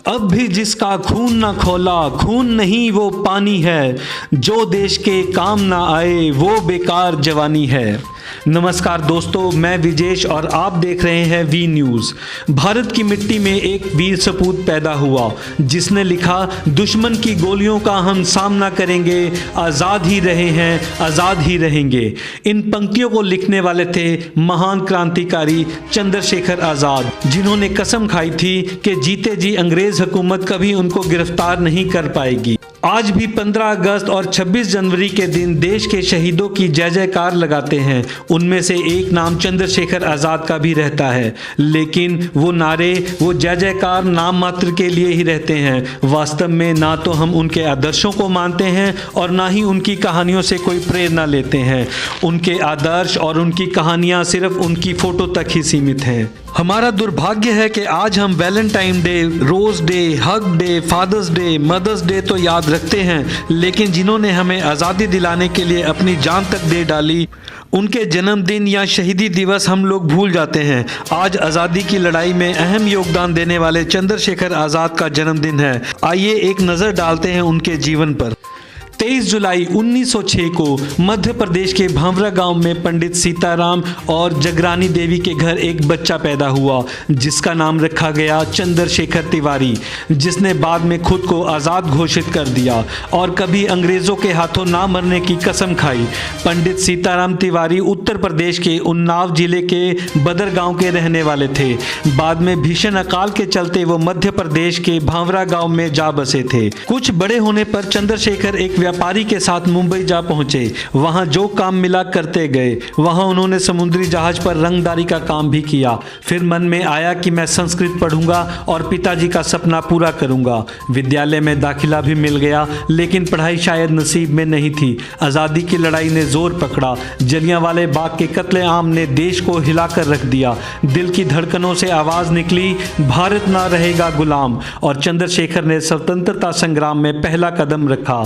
अब भी जिसका खून ना खौला, खून नहीं वो पानी है, जो देश के काम ना आए वो बेकार जवानी है। नमस्कार दोस्तों, मैं विजेश और आप देख रहे हैं वी न्यूज़। भारत की मिट्टी में एक वीर सपूत पैदा हुआ जिसने लिखा, दुश्मन की गोलियों का हम सामना करेंगे, आज़ाद ही रहे हैं, आज़ाद ही रहेंगे। इन पंक्तियों को लिखने वाले थे महान क्रांतिकारी चंद्रशेखर आज़ाद, जिन्होंने कसम खाई थी कि जीते जी अंग्रेज हुकूमत कभी उनको गिरफ्तार नहीं कर पाएगी। आज भी 15 अगस्त और 26 जनवरी के दिन देश के शहीदों की जय जयकार लगाते हैं। उनमें से एक नाम चंद्रशेखर आज़ाद का भी रहता है, लेकिन वो नारे, वो जय जयकार नाम मात्र के लिए ही रहते हैं। वास्तव में ना तो हम उनके आदर्शों को मानते हैं और ना ही उनकी कहानियों से कोई प्रेरणा लेते हैं। उनके आदर्श और उनकी कहानियाँ सिर्फ उनकी फ़ोटो तक ही सीमित हैं। हमारा दुर्भाग्य है कि आज हम Valentine Day, Rose Day, Hug Day, Father's Day, Mother's Day तो याद रखते हैं, लेकिन जिन्होंने हमें आज़ादी दिलाने के लिए अपनी जान तक दे डाली, उनके जन्मदिन या शहीदी दिवस हम लोग भूल जाते हैं। आज आज़ादी की लड़ाई में अहम योगदान देने वाले चंद्रशेखर आज़ाद का जन्मदिन है। आइए एक नज़र डालते हैं उनके जीवन पर। 23 जुलाई 1906 को मध्य प्रदेश के भांवरा गांव में पंडित सीताराम और जगरानी देवी के घर एक बच्चा पैदा हुआ जिसका नाम रखा गया चंद्रशेखर तिवारी, जिसने बाद में खुद को आज़ाद घोषित कर दिया और कभी अंग्रेज़ों के हाथों ना मरने की कसम खाई। पंडित सीताराम तिवारी उत्तर प्रदेश के उन्नाव जिले के बदर गांव के रहने वाले थे। बाद में भीषण अकाल के चलते वो मध्य प्रदेश के भांवरा गाँव में जा बसे थे। कुछ बड़े होने पर चंद्रशेखर एक व्यापारी के साथ मुंबई जा पहुंचे। वहां जो काम मिला करते गए। वहां उन्होंने समुद्री जहाज पर रंगदारी का काम भी किया। फिर मन में आया कि मैं संस्कृत पढ़ूंगा और पिताजी का सपना पूरा करूंगा। विद्यालय में दाखिला भी मिल गया, लेकिन पढ़ाई शायद नसीब में नहीं थी। आज़ादी की लड़ाई ने जोर पकड़ा। जलियांवाले बाग के कत्लेआम ने देश को हिलाकर रख दिया। दिल की धड़कनों से आवाज़ निकली, भारत ना रहेगा गुलाम, और चंद्रशेखर ने स्वतंत्रता संग्राम में पहला कदम रखा।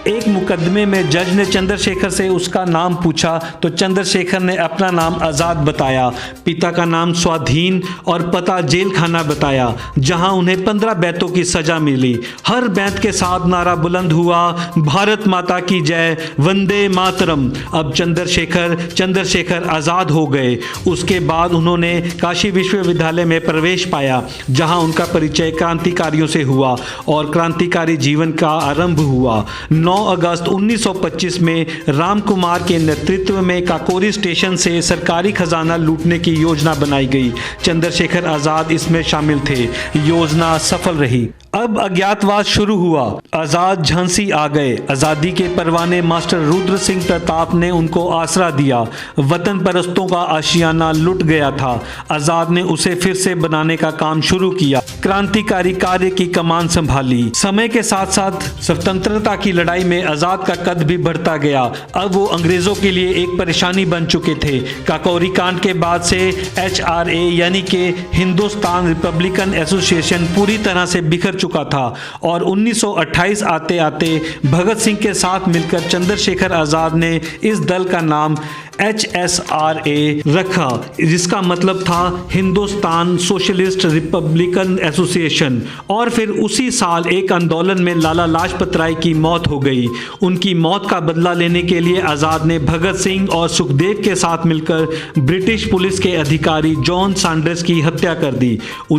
एक मुकदमे में जज ने चंद्रशेखर से उसका नाम पूछा तो चंद्रशेखर ने अपना नाम आज़ाद बताया, पिता का नाम स्वाधीन और पता जेल खाना बताया, जहां उन्हें 15 बैतों की सजा मिली। हर बैत के साथ नारा बुलंद हुआ, भारत माता की जय, वंदे मातरम। अब चंद्रशेखर आज़ाद हो गए। उसके बाद उन्होंने काशी विश्वविद्यालय में प्रवेश पाया, जहां उनका परिचय क्रांतिकारियों से हुआ और क्रांतिकारी जीवन का आरंभ हुआ। 9 अगस्त 1925 में राम कुमार के नेतृत्व में काकोरी स्टेशन से सरकारी खजाना लूटने की योजना बनाई गई। चंद्रशेखर आज़ाद इसमें शामिल थे। योजना सफल रही। अब अज्ञातवास शुरू हुआ। आज़ाद झांसी आ गए। आज़ादी के परवाने मास्टर रुद्र सिंह प्रताप ने उनको आसरा दिया। वतन परस्तों का आशियाना लुट गया था। आज़ाद ने उसे फिर से बनाने का काम शुरू किया। क्रांतिकारी कार्य की कमान संभाली। समय के साथ साथ स्वतंत्रता की लड़ाई में आज़ाद का कद भी बढ़ता गया। अब वो अंग्रेजों के लिए एक परेशानी बन चुके थे। काकोरी कांड के बाद से HRA यानी कि हिंदुस्तान रिपब्लिकन एसोसिएशन पूरी तरह से बिखर चुका था और 1928 आते आते भगत सिंह के साथ मिलकर चंद्रशेखर आज़ाद ने इस दल का नाम HSRA रखा, जिसका मतलब था हिंदुस्तान सोशलिस्ट रिपब्लिकन एसोसिएशन। और फिर उसी साल एक आंदोलन में लाला लाजपत राय की मौत हो गई। उनकी मौत का बदला लेने के लिए आज़ाद ने भगत सिंह और सुखदेव के साथ मिलकर ब्रिटिश पुलिस के अधिकारी जॉन सैंडर्स की हत्या कर दी।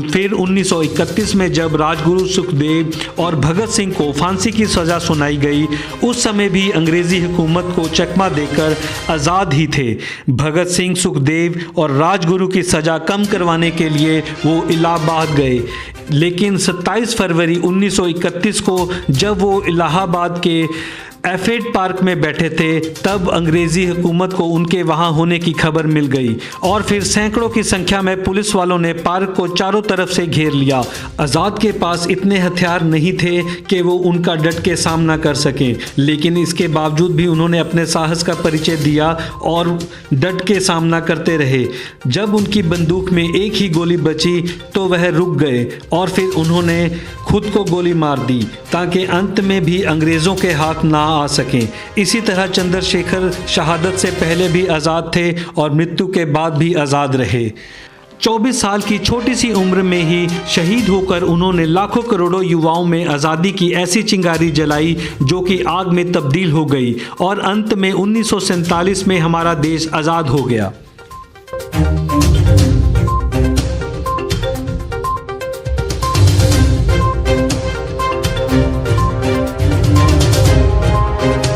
फिर 1931 में जब राजगुरु सुखदेव और भगत सिंह को फांसी की सज़ा सुनाई गई, उस समय भी अंग्रेज़ी हुकूमत को चकमा देकर आज़ाद ही थे। भगत सिंह, सुखदेव और राजगुरु की सज़ा कम करवाने के लिए वो इलाहाबाद गए, लेकिन 27 फरवरी 1931 को जब वो इलाहाबाद के एफेड पार्क में बैठे थे, तब अंग्रेज़ी हुकूमत को उनके वहां होने की खबर मिल गई और फिर सैकड़ों की संख्या में पुलिस वालों ने पार्क को चारों तरफ से घेर लिया। आज़ाद के पास इतने हथियार नहीं थे कि वो उनका डट के सामना कर सकें, लेकिन इसके बावजूद भी उन्होंने अपने साहस का परिचय दिया और डट के सामना करते रहे। जब उनकी बंदूक में एक ही गोली बची तो वह रुक गए और फिर उन्होंने खुद को गोली मार दी ताकि अंत में भी अंग्रेज़ों के हाथ ना आ सकें। इसी तरह चंद्रशेखर शहादत से पहले भी आज़ाद थे और मृत्यु के बाद भी आज़ाद रहे। 24 साल की छोटी सी उम्र में ही शहीद होकर उन्होंने लाखों करोड़ों युवाओं में आज़ादी की ऐसी चिंगारी जलाई जो कि आग में तब्दील हो गई और अंत में 1947 में हमारा देश आज़ाद हो गया।